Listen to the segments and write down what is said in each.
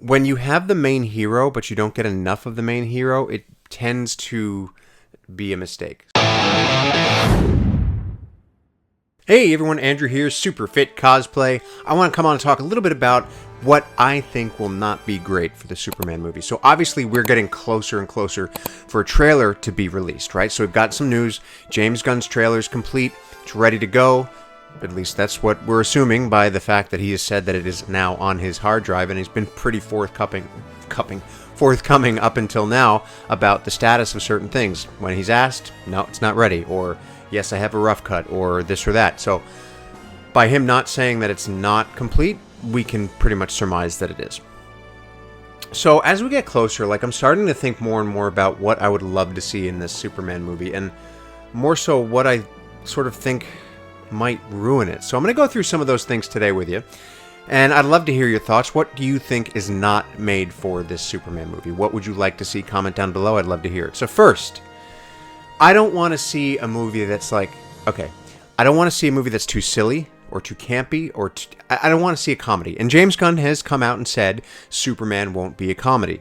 when you have the main hero, but you don't get enough of the main hero, it tends to be a mistake. Hey everyone, Andrew here, Super Fit Cosplay. I want to come on and talk a little bit about what I think will not be great for the Superman movie. So obviously we're getting closer and closer for a trailer to be released, right? So we've got some news. James Gunn's trailer is complete. It's ready to go. At least that's what we're assuming by the fact that he has said that it is now on his hard drive, and he's been pretty forthcoming up until now about the status of certain things. When he's asked, no, it's not ready, or yes, I have a rough cut, or this or that. So by him not saying that it's not complete, we can pretty much surmise that it is. So as we get closer, I'm starting to think more and more about what I would love to see in this Superman movie, and more so what I sort of think might ruin it. So I'm going to go through some of those things today with you, and I'd love to hear your thoughts. What do you think is not made for this Superman movie? What would you like to see? Comment down below. I'd love to hear it. So first, I don't want to see a movie that's I don't want to see a movie that's too silly or too campy or I don't want to see a comedy. And James Gunn has come out and said Superman won't be a comedy.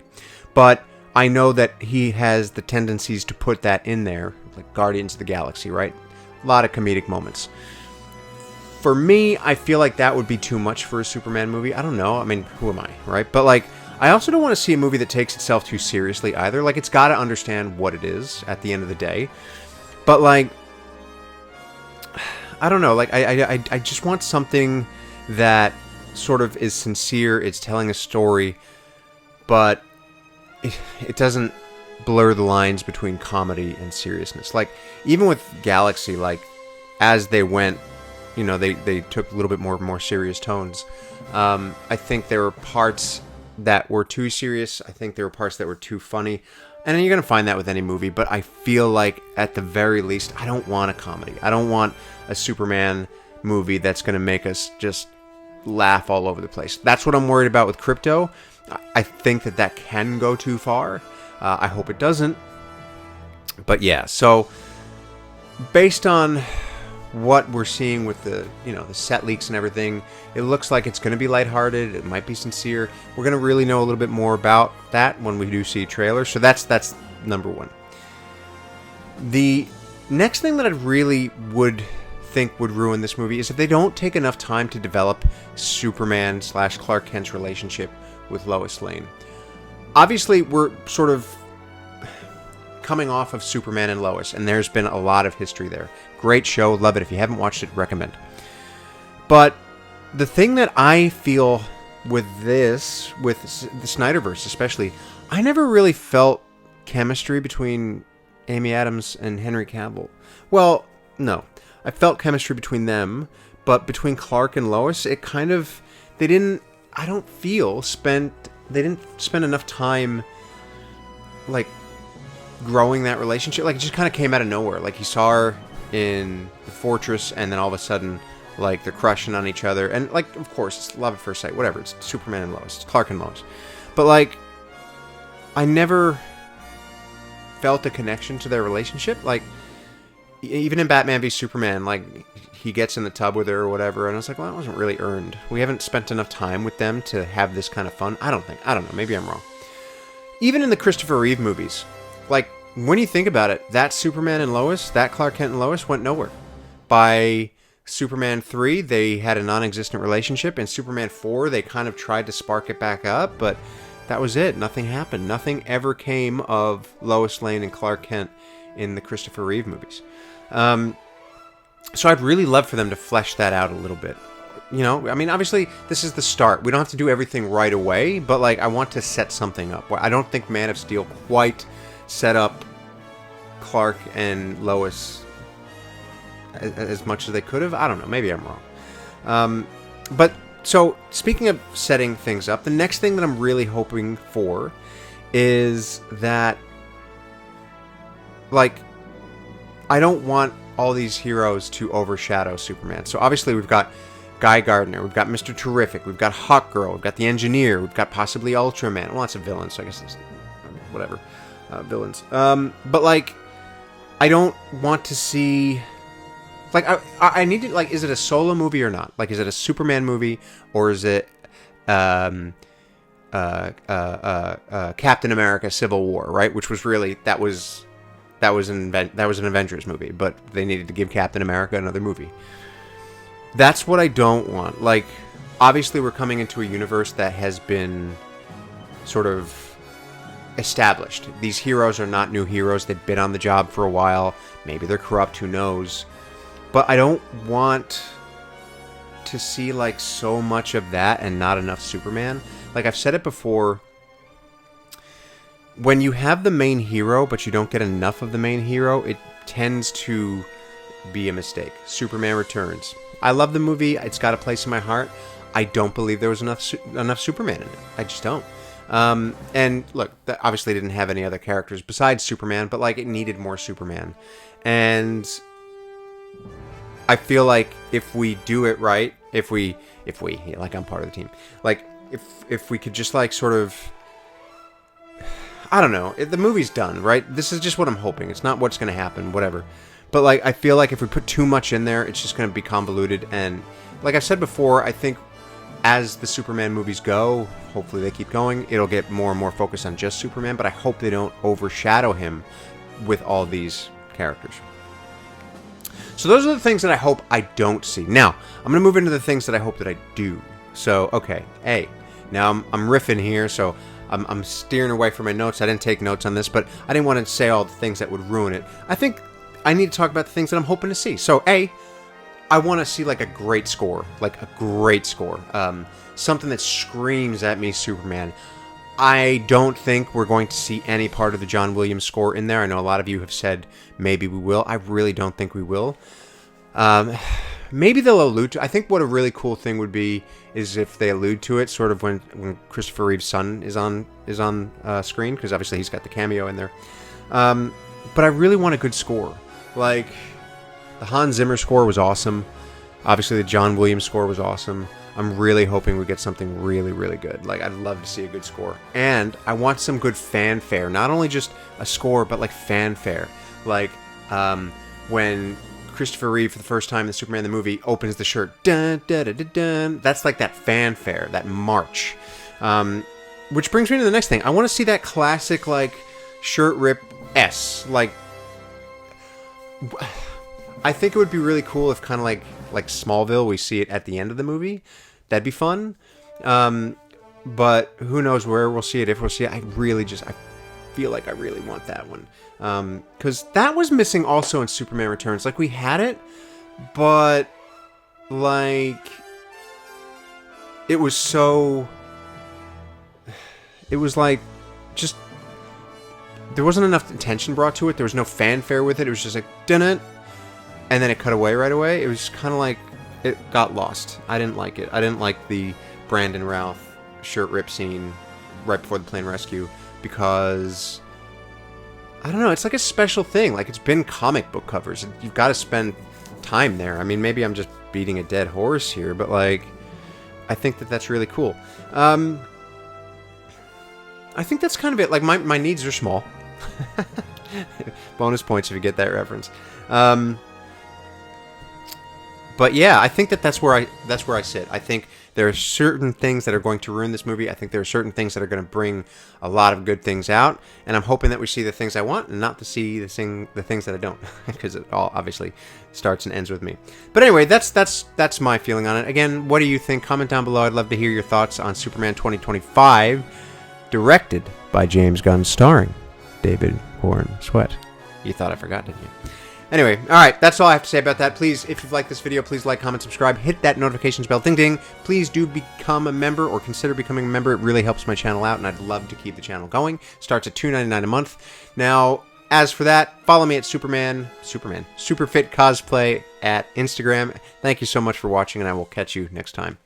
But I know that he has the tendencies to put that in there, like Guardians of the Galaxy, right? A lot of comedic moments. For me, I feel like that would be too much for a Superman movie. I don't know. I mean, who am I, right? But I also don't want to see a movie that takes itself too seriously either. It's got to understand what it is at the end of the day. But I don't know. I just want something that sort of is sincere. It's telling a story, but it doesn't blur the lines between comedy and seriousness. Even with Galaxy, as they went, they took a little bit more serious tones. I think there were parts that were too serious. I think there were parts that were too funny. And you're going to find that with any movie, but I feel like at the very least, I don't want a comedy. I don't want a Superman movie that's going to make us just laugh all over the place. That's what I'm worried about with Crypto. I think that can go too far. I hope it doesn't. But yeah, so based on what we're seeing with the set leaks and everything, it looks like it's going to be lighthearted. It might be sincere. We're going to really know a little bit more about that when we do see trailers. So that's number one. The next thing that I really would think would ruin this movie is if they don't take enough time to develop Superman / Clark Kent's relationship with Lois Lane. Obviously, we're sort of coming off of Superman and Lois, and there's been a lot of history there. Great show, love it. If you haven't watched it, recommend. But the thing that I feel with this, with the Snyderverse especially, I never really felt chemistry between Amy Adams and Henry Cavill. Well, no. I felt chemistry between them, but between Clark and Lois, it kind of, they didn't spend enough time, growing that relationship. It just kind of came out of nowhere. He saw her in the fortress, and then all of a sudden, they're crushing on each other. And, of course, it's love at first sight. Whatever. It's Superman and Lois. It's Clark and Lois. But, I never felt a connection to their relationship. Even in Batman v Superman, he gets in the tub with her or whatever, and I was like, well, that wasn't really earned. We haven't spent enough time with them to have this kind of fun. I don't know. Maybe I'm wrong. Even in the Christopher Reeve movies, when you think about it, that Superman and Lois, that Clark Kent and Lois went nowhere. By Superman 3, they had a non-existent relationship. In Superman 4, they kind of tried to spark it back up, but that was it. Nothing happened. Nothing ever came of Lois Lane and Clark Kent in the Christopher Reeve movies. So I'd really love for them to flesh that out a little bit. Obviously, this is the start. We don't have to do everything right away, but, I want to set something up. I don't think Man of Steel quite set up Clark and Lois as much as they could have. I don't know. Maybe I'm wrong. But, so, speaking of setting things up, the next thing that I'm really hoping for is that, I don't want all these heroes to overshadow Superman. So, obviously, we've got Guy Gardner, we've got Mr. Terrific, we've got Hawkgirl, we've got the Engineer, we've got possibly Ultraman. Well, that's a villain, so I guess it's whatever. Villains. But, I don't want to see... I need to... is it a solo movie or not? Is it a Superman movie, or is it Captain America: Civil War, right? Which was really that was an Avengers movie, but they needed to give Captain America another movie. That's what I don't want. Like, obviously, we're coming into a universe that has been sort of established. These heroes are not new heroes. They've been on the job for a while. Maybe they're corrupt, who knows? But I don't want to see, like, so much of that and not enough Superman. Like, I've said it before, when you have the main hero, but you don't get enough of the main hero, it tends to be a mistake. Superman Returns. I love the movie. It's got a place in my heart. I don't believe there was enough Superman in it. I just don't. And look, that obviously didn't have any other characters besides Superman, but like it needed more Superman. And I feel like if we do it right, if we, like I'm part of the team, like if we could just like sort of, I don't know, the movie's done, right? This is just what I'm hoping. It's not what's going to happen, whatever. But like, I feel like if we put too much in there, it's just going to be convoluted. And like I said before, I think as the Superman movies go, hopefully they keep going, it'll get more and more focused on just Superman, but I hope they don't overshadow him with all these characters. So those are the things that I hope I don't see. Now, I'm going to move into the things that I hope that I do. So, okay, A. Now, I'm riffing here, so I'm steering away from my notes. I didn't take notes on this, but I didn't want to say all the things that would ruin it. I think I need to talk about the things that I'm hoping to see. So, A, I want to see like a great score. Like a great score. Something that screams at me Superman. I don't think we're going to see any part of the John Williams score in there. I know a lot of you have said maybe we will. I really don't think we will. Maybe they'll allude to. I think what a really cool thing would be is if they allude to it, sort of when Christopher Reeve's son is on screen, because obviously he's got the cameo in there. But I really want a good score. Like the Hans Zimmer score was awesome. Obviously the John Williams score was awesome. I'm really hoping we get something really, really good. Like, I'd love to see a good score. And I want some good fanfare. Not only just a score, but like fanfare. Like, when Christopher Reeve, for the first time in the Superman the movie, opens the shirt. Dun, dun, dun, dun, dun. That's like that fanfare, that march. Which brings me to the next thing. I want to see that classic, like, shirt rip S. Like, I think it would be really cool if kind of like Smallville, we see it at the end of the movie. That'd be fun. But who knows where we'll see it, if we'll see it. I feel like I really want that one. Because that was missing also in Superman Returns. Like, we had it, but, like, it was like, just, there wasn't enough attention brought to it. There was no fanfare with it. It was just like, dun-dun, and then it cut away right away. It was kind of like, it got lost. I didn't like it. I didn't like the Brandon Routh shirt rip scene right before the plane rescue, because I don't know, it's like a special thing. Like, it's been comic book covers. You've got to spend time there. I mean, maybe I'm just beating a dead horse here, but like, I think that that's really cool. I think that's kind of it. Like, my needs are small. Bonus points if you get that reference. But yeah, I think that's where I sit. I think there are certain things that are going to ruin this movie. I think there are certain things that are going to bring a lot of good things out, and I'm hoping that we see the things I want and not to see the things that I don't, because it all obviously starts and ends with me. But anyway, that's my feeling on it. Again, what do you think? Comment down below. I'd love to hear your thoughts on Superman 2025, directed by James Gunn, starring David Warren Sweat. You thought I forgot, didn't you? Anyway, alright, that's all I have to say about that. Please, if you've liked this video, please like, comment, subscribe, hit that notifications bell, ding ding. Please do become a member, or consider becoming a member. It really helps my channel out, and I'd love to keep the channel going. Starts at $2.99 a month. Now, as for that, follow me at Superfit Cosplay at Instagram. Thank you so much for watching, and I will catch you next time.